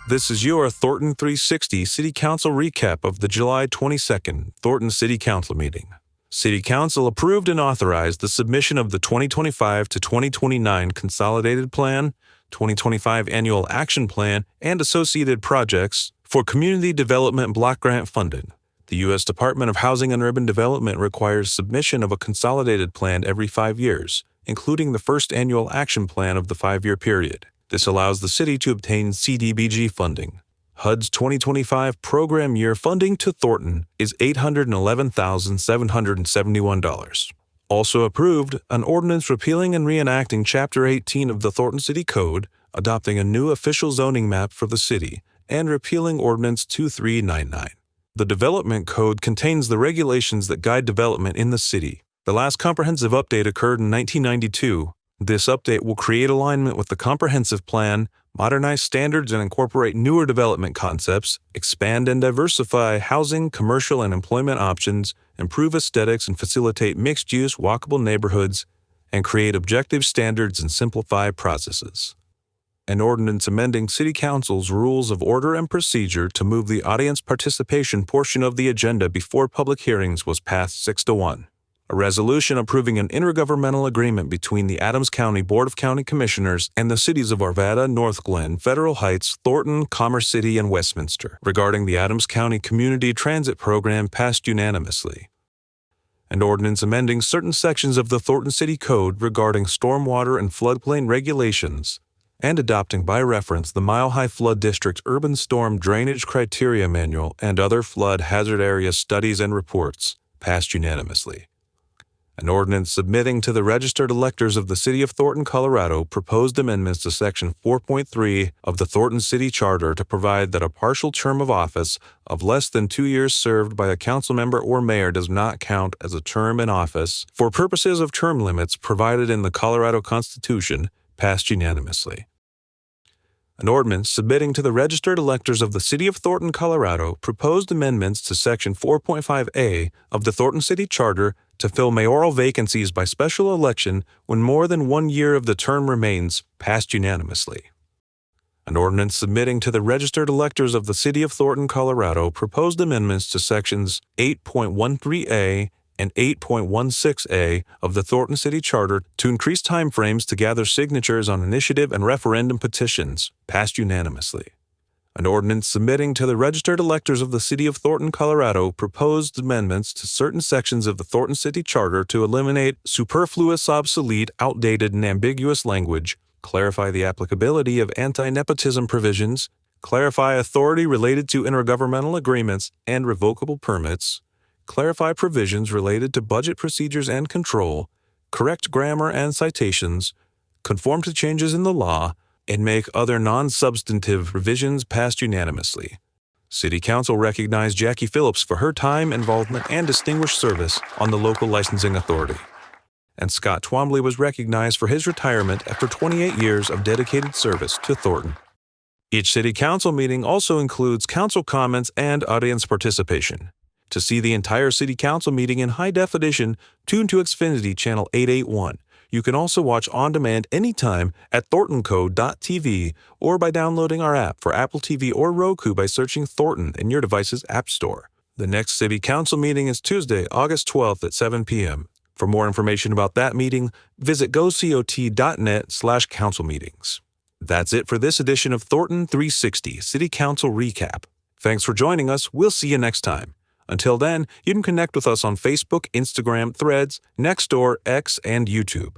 This is your Thornton360 City Council recap of the July 22nd Thornton City Council meeting. City Council approved and authorized the submission of the 2025 to 2029 Consolidated Plan, 2025 Annual Action Plan, and associated projects for Community Development Block Grant funding. The U.S. Department of Housing and Urban Development requires submission of a consolidated plan every 5 years, including the first annual action plan of the 5-year period. This allows the city to obtain CDBG funding. HUD's 2025 program year funding to Thornton is $811,771. Also approved, an ordinance repealing and reenacting Chapter 18 of the Thornton City Code, adopting a new official zoning map for the city, and repealing Ordinance 2399. The Development Code contains the regulations that guide development in the city. The last comprehensive update occurred in 1992. This update will create alignment with the comprehensive plan, modernize standards and incorporate newer development concepts, expand and diversify housing, commercial, and employment options, improve aesthetics and facilitate mixed-use, walkable neighborhoods, and create objective standards and simplify processes. An ordinance amending City Council's Rules of Order and Procedure to move the audience participation portion of the agenda before public hearings was passed 6-1. A resolution approving an intergovernmental agreement between the Adams County Board of County Commissioners and the cities of Arvada, North Glen, Federal Heights, Thornton, Commerce City, and Westminster regarding the Adams County Community Transit Program passed unanimously. An ordinance amending certain sections of the Thornton City Code regarding stormwater and floodplain regulations and adopting by reference the Mile High Flood District Urban Storm Drainage Criteria Manual and other flood hazard area studies and reports passed unanimously. An ordinance submitting to the registered electors of the City of Thornton, Colorado, proposed amendments to Section 4.3 of the Thornton City Charter to provide that a partial term of office of less than 2 years served by a council member or mayor does not count as a term in office for purposes of term limits provided in the Colorado Constitution, passed unanimously. An ordinance submitting to the registered electors of the City of Thornton, Colorado, proposed amendments to Section 4.5A of the Thornton City Charter to fill mayoral vacancies by special election when more than 1 year of the term remains, passed unanimously. An ordinance submitting to the registered electors of the City of Thornton, Colorado, proposed amendments to Sections 8.13A and 8.16A of the Thornton City Charter to increase timeframes to gather signatures on initiative and referendum petitions, passed unanimously. An ordinance submitting to the registered electors of the City of Thornton, Colorado, proposed amendments to certain sections of the Thornton City Charter to eliminate superfluous, obsolete, outdated, and ambiguous language, clarify the applicability of anti-nepotism provisions, clarify authority related to intergovernmental agreements and revocable permits, clarify provisions related to budget procedures and control, correct grammar and citations, conform to changes in the law, and make other non-substantive revisions passed unanimously. City Council recognized Jackie Phillips for her time, involvement, and distinguished service on the local licensing authority. And Scott Twombly was recognized for his retirement after 28 years of dedicated service to Thornton. Each City Council meeting also includes council comments and audience participation. To see the entire City Council meeting in high definition, tune to Xfinity Channel 881. You can also watch on demand anytime at thorntonco.tv or by downloading our app for Apple TV or Roku by searching Thornton in your device's app store. The next City Council meeting is Tuesday, August 12th at 7 p.m. For more information about that meeting, visit gocot.net/council meetings. That's it for this edition of Thornton 360 City Council Recap. Thanks for joining us. We'll see you next time. Until then, you can connect with us on Facebook, Instagram, Threads, Nextdoor, X, and YouTube.